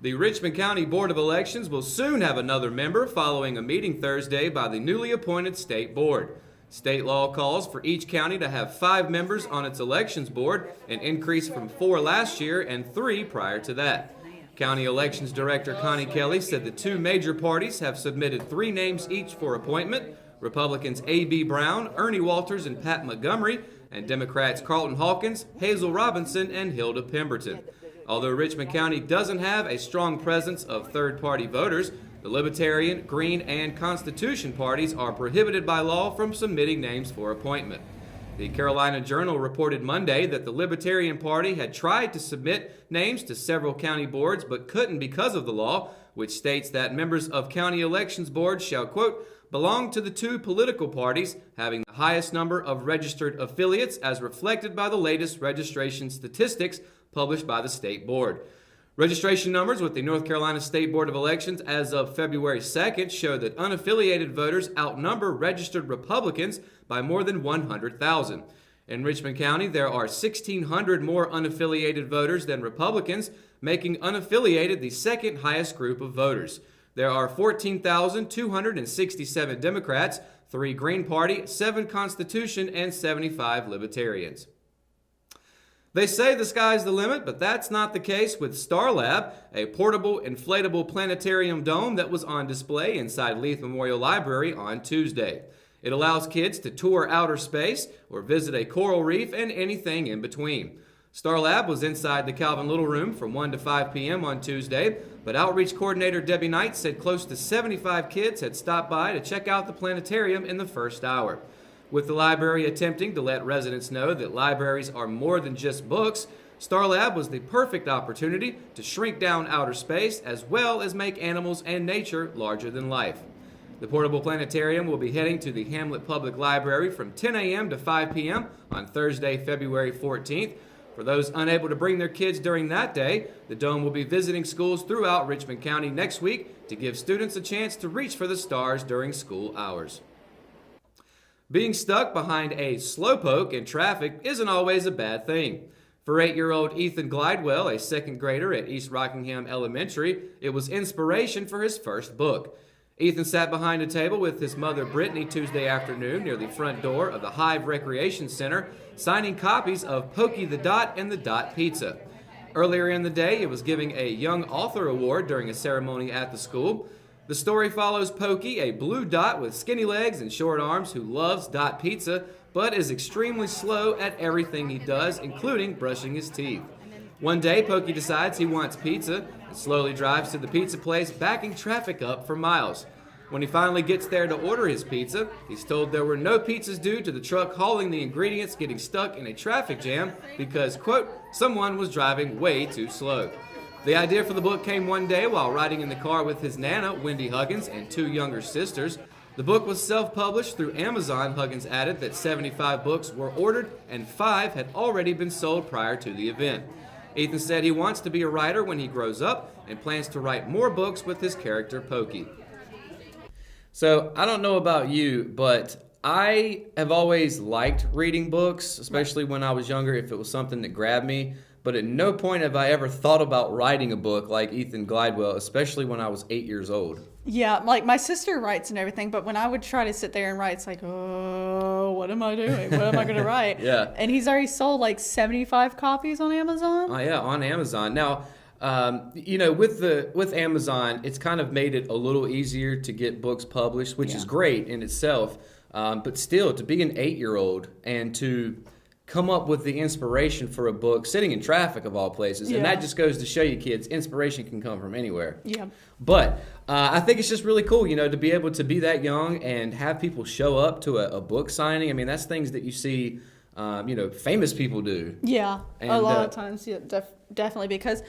The Richmond County Board of Elections will soon have another member following a meeting Thursday by the newly appointed state board. State law calls for each county to have 5 members on its elections board, an increase from 4 last year and 3 prior to that. County Elections Director Connie Kelly said the 2 major parties have submitted 3 names each for appointment: Republicans A.B. Brown, Ernie Walters, and Pat Montgomery, and Democrats Carlton Hawkins, Hazel Robinson, and Hilda Pemberton. Although Richmond County doesn't have a strong presence of third-party voters, the Libertarian, Green, and Constitution parties are prohibited by law from submitting names for appointment. The Carolina Journal reported Monday that the Libertarian Party had tried to submit names to several county boards but couldn't because of the law, which states that members of county elections boards shall, quote, belong to the 2 political parties having the highest number of registered affiliates as reflected by the latest registration statistics published by the state board. Registration numbers with the North Carolina State Board of Elections as of February 2nd show that unaffiliated voters outnumber registered Republicans by more than 100,000. In Richmond County, there are 1,600 more unaffiliated voters than Republicans, making unaffiliated the second highest group of voters. There are 14,267 Democrats, 3 Green Party, 7 Constitution, and 75 Libertarians. They say the sky's the limit, but that's not the case with StarLab, a portable, inflatable planetarium dome that was on display inside Leith Memorial Library on Tuesday. It allows kids to tour outer space or visit a coral reef and anything in between. StarLab was inside the Calvin Little Room from 1 to 5 p.m. on Tuesday, but Outreach Coordinator Debbie Knight said close to 75 kids had stopped by to check out the planetarium in the first hour. With the library attempting to let residents know that libraries are more than just books, StarLab was the perfect opportunity to shrink down outer space as well as make animals and nature larger than life. The portable planetarium will be heading to the Hamlet Public Library from 10 a.m. to 5 p.m. on Thursday, February 14th. For those unable to bring their kids during that day, the dome will be visiting schools throughout Richmond County next week to give students a chance to reach for the stars during school hours. Being stuck behind a slowpoke in traffic isn't always a bad thing. For 8-year-old Ethan Glidewell, a 2nd grader at East Rockingham Elementary, it was inspiration for his first book. Ethan sat behind a table with his mother Brittany Tuesday afternoon near the front door of the Hive Recreation Center, signing copies of Pokey the Dot and the Dot Pizza. Earlier in the day, it was giving a Young Author Award during a ceremony at the school. The story follows Pokey, a blue dot with skinny legs and short arms who loves Dot Pizza, but is extremely slow at everything he does, including brushing his teeth. One day, Pokey decides he wants pizza and slowly drives to the pizza place, backing traffic up for miles. When he finally gets there to order his pizza, he's told there were no pizzas due to the truck hauling the ingredients getting stuck in a traffic jam because, quote, someone was driving way too slow. The idea for the book came one day while riding in the car with his Nana, Wendy Huggins, and 2 younger sisters. The book was self-published through Amazon. Huggins added that 75 books were ordered and 5 had already been sold prior to the event. Ethan said he wants to be a writer when he grows up and plans to write more books with his character Pokey. So, I don't know about you, but I have always liked reading books, especially when I was younger, if it was something that grabbed me. But at no point have I ever thought about writing a book like Ethan Glidewell, especially when I was 8 years old. Yeah, like my sister writes and everything, but when I would try to sit there and write, it's like, oh, what am I doing? What am I going to write? Yeah. And he's already sold like 75 copies on Amazon. Oh, yeah, on Amazon. Now, with Amazon, it's kind of made it a little easier to get books published, which is great in itself. But still, to be an 8-year-old and to come up with the inspiration for a book sitting in traffic of all places. And that just goes to show you kids, inspiration can come from anywhere. Yeah. But I think it's just really cool, to be able to be that young and have people show up to a book signing. I mean, that's things that you see, famous people do. Yeah, and, a lot of times, yeah, definitely, because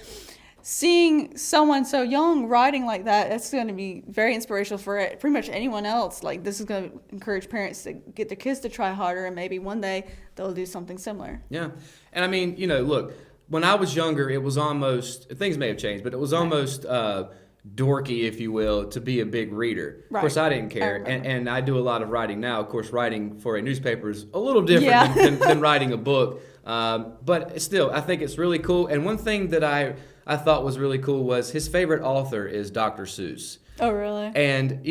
seeing someone so young writing like that, that's going to be very inspirational for pretty much anyone else. Like, this is going to encourage parents to get their kids to try harder, and maybe one day they'll do something similar. Yeah. And I mean, look, when I was younger, it was almost, things may have changed, but it was almost dorky, if you will, to be a big reader. Right. Of course, I didn't care. And I do a lot of writing now. Of course, writing for a newspaper is a little different than writing a book. But still, I think it's really cool. And one thing that I I thought was really cool was his favorite author is Dr. Seuss. Oh, really? And,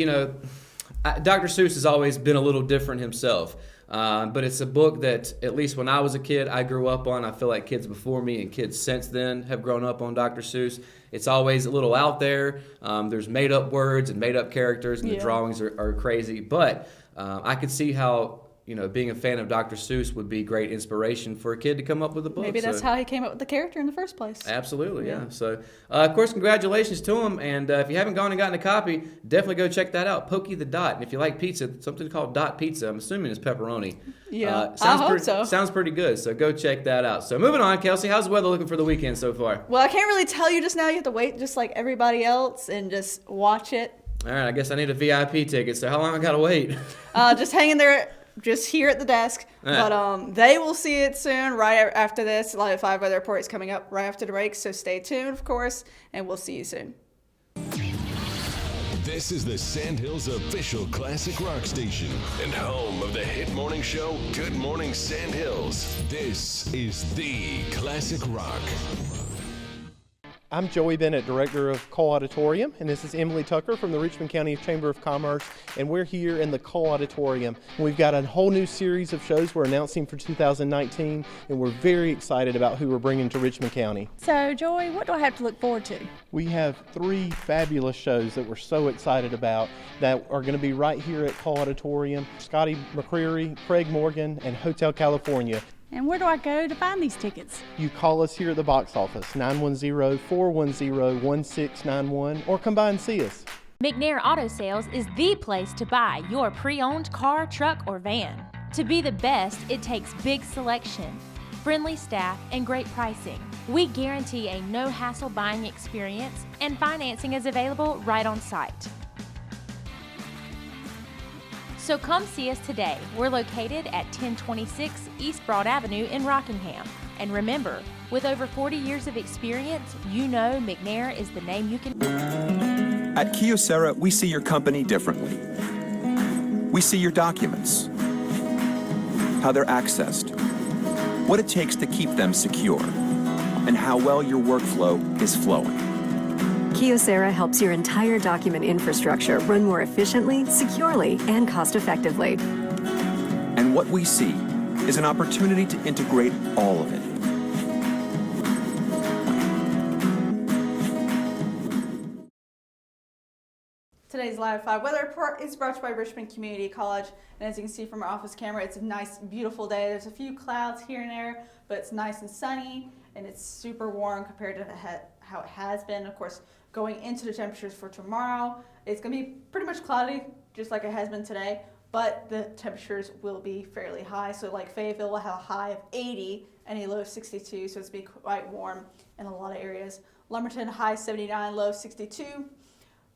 Dr. Seuss has always been a little different himself. But it's a book that, at least when I was a kid, I grew up on. I feel like kids before me and kids since then have grown up on Dr. Seuss. It's always a little out there. There's made-up words and made-up characters, and the drawings are crazy. But I could see how, being a fan of Dr. Seuss would be great inspiration for a kid to come up with a book. Maybe that's how he came up with the character in the first place. Absolutely, yeah. So, of course, congratulations to him. And if you haven't gone and gotten a copy, definitely go check that out. Pokey the Dot. And if you like pizza, something called Dot Pizza. I'm assuming it's pepperoni. Yeah, I hope so. Sounds pretty good. So go check that out. So moving on, Kelsey, how's the weather looking for the weekend so far? Well, I can't really tell you just now. You have to wait just like everybody else and just watch it. All right, I guess I need a VIP ticket. So how long I got to wait? Just hanging there. Just here at the desk, but they will see it soon, right after this. Live 5 weather report is coming up right after the break, so stay tuned, of course, and we'll see you soon. This is the Sandhills official classic rock station and home of the hit morning show, Good Morning Sandhills. This is the Classic Rock. I'm Joey Bennett, Director of Cole Auditorium, and this is Emily Tucker from the Richmond County Chamber of Commerce, and we're here in the Cole Auditorium. We've got a whole new series of shows we're announcing for 2019, and we're very excited about who we're bringing to Richmond County. So, Joey, what do I have to look forward to? We have 3 fabulous shows that we're so excited about that are going to be right here at Cole Auditorium. Scotty McCreery, Craig Morgan, and Hotel California. And where do I go to find these tickets? You call us here at the box office, 910-410-1691, or come by and see us. McNair Auto Sales is the place to buy your pre-owned car, truck, or van. To be the best, it takes big selection, friendly staff, and great pricing. We guarantee a no-hassle buying experience, and financing is available right on site. So come see us today. We're located at 1026 East Broad Avenue in Rockingham. And remember, with over 40 years of experience, you know McNair is the name you can... At Kyocera, we see your company differently. We see your documents, how they're accessed, what it takes to keep them secure, and how well your workflow is flowing. Kyocera helps your entire document infrastructure run more efficiently, securely, and cost-effectively. And what we see is an opportunity to integrate all of it. Today's Live 5 weather report is brought to you by Richmond Community College. And as you can see from our office camera, it's a nice, beautiful day. There's a few clouds here and there, but it's nice and sunny, and it's super warm compared to how it has been. Of course, going into the temperatures for tomorrow, it's going to be pretty much cloudy, just like it has been today, but the temperatures will be fairly high. So like Fayetteville will have a high of 80 and a low of 62, so it's going to be quite warm in a lot of areas. Lumberton, high 79, low 62.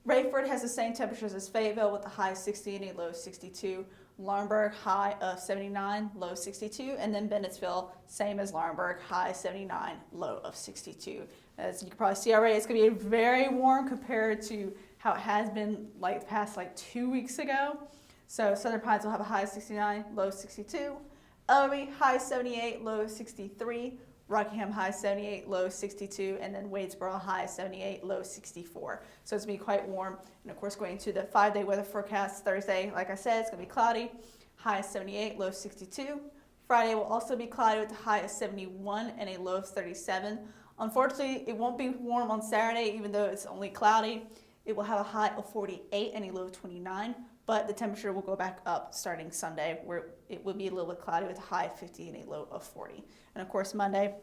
Rayford has the same temperatures as Fayetteville with a high of 60 and a low of 62. Laurinburg, high of 79, low 62. And then Bennettsville, same as Laurinburg, high 79, low of 62. As you can probably see already, it's going to be very warm compared to how it has been like the past 2 weeks ago. So Southern Pines will have a high of 69, low 62. Ellerby, high 78, low 63. Rockingham, high 78, low 62, and then Wadesboro, high 78, low 64. So it's going to be quite warm. And of course, going to the 5-day weather forecast Thursday, like I said, it's going to be cloudy, high 78, low 62. Friday will also be cloudy with a high of 71 and a low of 37. Unfortunately, it won't be warm on Saturday, even though it's only cloudy. It will have a high of 48 and a low of 29, but the temperature will go back up starting Sunday, where it will be a little bit cloudy with a high of 50 and a low of 40. And of course, Monday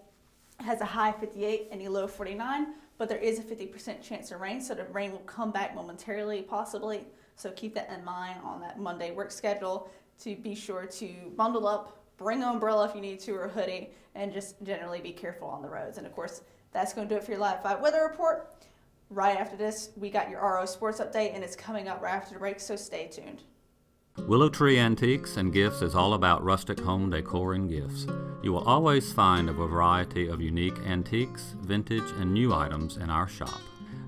has a high of 58 and a low of 49, but there is a 50% chance of rain, so the rain will come back momentarily, possibly. So keep that in mind on that Monday work schedule, to be sure to bundle up, bring an umbrella if you need to, or a hoodie, and just generally be careful on the roads. And of course, that's going to do it for your Live 5 weather report. Right after this, we got your RO Sports Update, and it's coming up right after the break, so stay tuned. Willow Tree Antiques and Gifts is all about rustic home decor and gifts. You will always find a variety of unique antiques, vintage, and new items in our shop.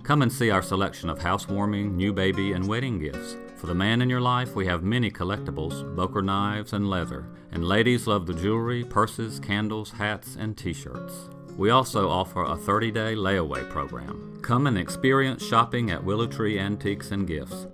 Come and see our selection of housewarming, new baby, and wedding gifts. For the man in your life, we have many collectibles, Boker knives, and leather. And ladies love the jewelry, purses, candles, hats, and t-shirts. We also offer a 30-day layaway program. Come and experience shopping at Willow Tree Antiques and Gifts.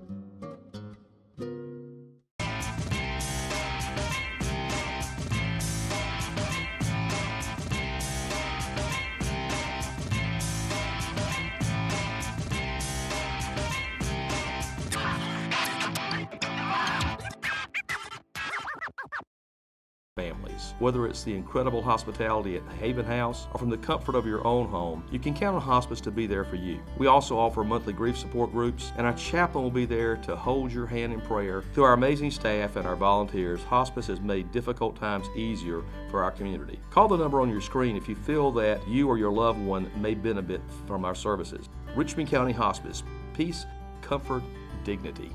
Families. Whether it's the incredible hospitality at Haven House or from the comfort of your own home, you can count on hospice to be there for you. We also offer monthly grief support groups, and our chaplain will be there to hold your hand in prayer. Through our amazing staff and our volunteers, hospice has made difficult times easier for our community. Call the number on your screen if you feel that you or your loved one may benefit from our services. Richmond County Hospice. Peace, comfort, dignity.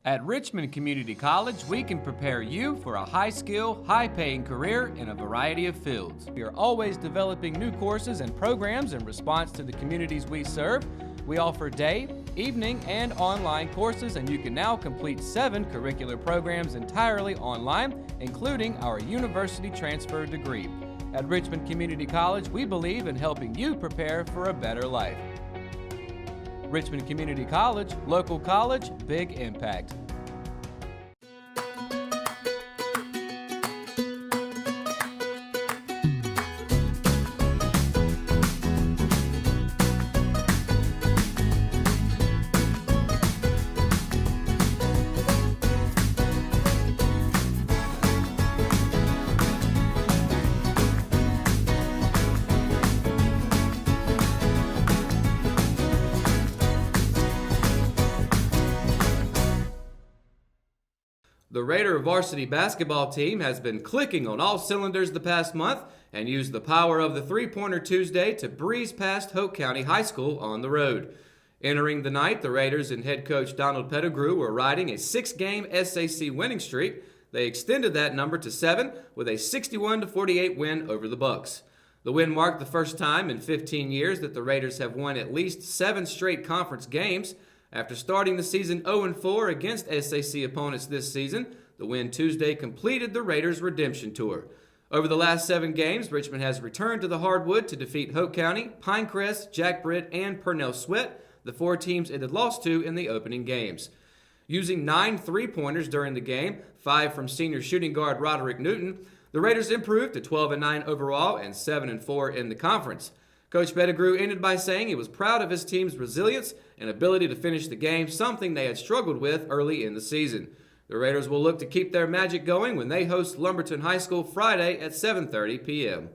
At Richmond Community College, we can prepare you for a high-skill, high-paying career in a variety of fields. We are always developing new courses and programs in response to the communities we serve. We offer day, evening, and online courses, and you can now complete 7 curricular programs entirely online, including our university transfer degree. At Richmond Community College, we believe in helping you prepare for a better life. Richmond Community College, local college, big impact. The Raider varsity basketball team has been clicking on all cylinders the past month and used the power of the three-pointer Tuesday to breeze past Hoke County High School on the road. Entering the night, the Raiders and head coach Donald Pettigrew were riding a 6-game SAC winning streak. They extended that number to 7 with a 61-48 win over the Bucks. The win marked the first time in 15 years that the Raiders have won at least 7 straight conference games. After starting the season 0-4 against SAC opponents this season, the win Tuesday completed the Raiders' redemption tour. Over the last 7 games, Richmond has returned to the hardwood to defeat Hoke County, Pinecrest, Jack Britt, and Purnell Sweat, the 4 teams it had lost to in the opening games. Using 9 three-pointers during the game, 5 from senior shooting guard Roderick Newton, the Raiders improved to 12-9 overall and 7-4 in the conference. Coach Pettigrew ended by saying he was proud of his team's resilience and ability to finish the game, something they had struggled with early in the season. The Raiders will look to keep their magic going when they host Lumberton High School Friday at 7:30 p.m.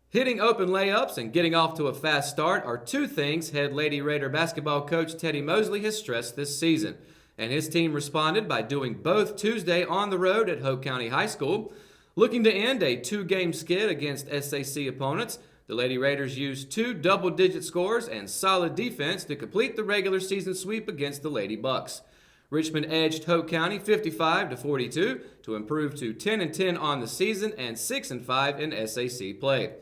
Hitting open layups and getting off to a fast start are 2 things head Lady Raider basketball coach Teddy Mosley has stressed this season, and his team responded by doing both Tuesday on the road at Hoke County High School. Looking to end a 2-game skid against SAC opponents, the Lady Raiders used 2 double-digit scores and solid defense to complete the regular season sweep against the Lady Bucks. Richmond edged Hoke County 55-42 to improve to 10-10 on the season and 6-5 in SAC play.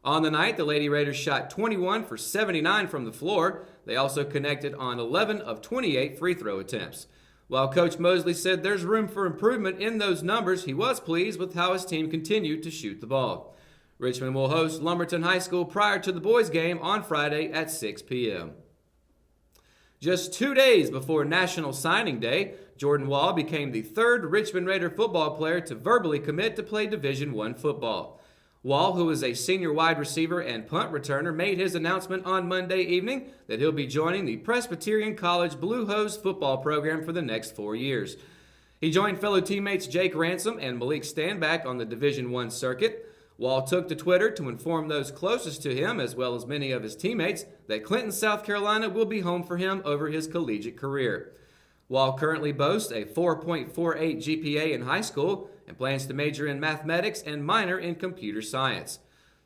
On the night, the Lady Raiders shot 21 for 79 from the floor. They also connected on 11 of 28 free throw attempts. While Coach Mosley said there's room for improvement in those numbers, he was pleased with how his team continued to shoot the ball. Richmond will host Lumberton High School prior to the boys' game on Friday at 6 p.m. Just 2 days before National Signing Day, Jordan Wall became the 3rd Richmond Raider football player to verbally commit to play Division I football. Wall, who is a senior wide receiver and punt returner, made his announcement on Monday evening that he'll be joining the Presbyterian College Blue Hose football program for the next 4 years. He joined fellow teammates Jake Ransom and Malik Standback on the Division I circuit. Wall took to Twitter to inform those closest to him, as well as many of his teammates, that Clinton, South Carolina will be home for him over his collegiate career. Wall currently boasts a 4.48 GPA in high school and plans to major in mathematics and minor in computer science.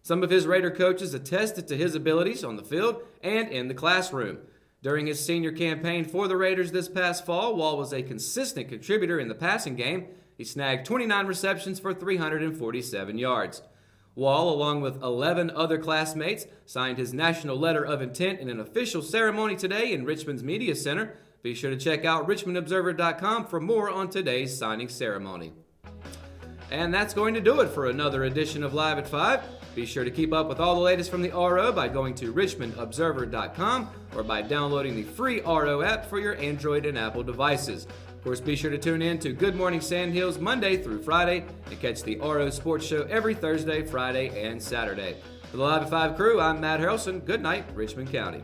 Some of his Raider coaches attested to his abilities on the field and in the classroom. During his senior campaign for the Raiders this past fall, Wall was a consistent contributor in the passing game. He snagged 29 receptions for 347 yards. Wall, along with 11 other classmates, signed his national letter of intent in an official ceremony today in Richmond's Media Center. Be sure to check out richmondobserver.com for more on today's signing ceremony. And that's going to do it for another edition of Live at 5. Be sure to keep up with all the latest from the RO by going to richmondobserver.com or by downloading the free RO app for your Android and Apple devices. Of course, be sure to tune in to Good Morning Sand Hills Monday through Friday and catch the RO Sports Show every Thursday, Friday, and Saturday. For the Live at 5 crew, I'm Matt Harrelson. Good night, Richmond County.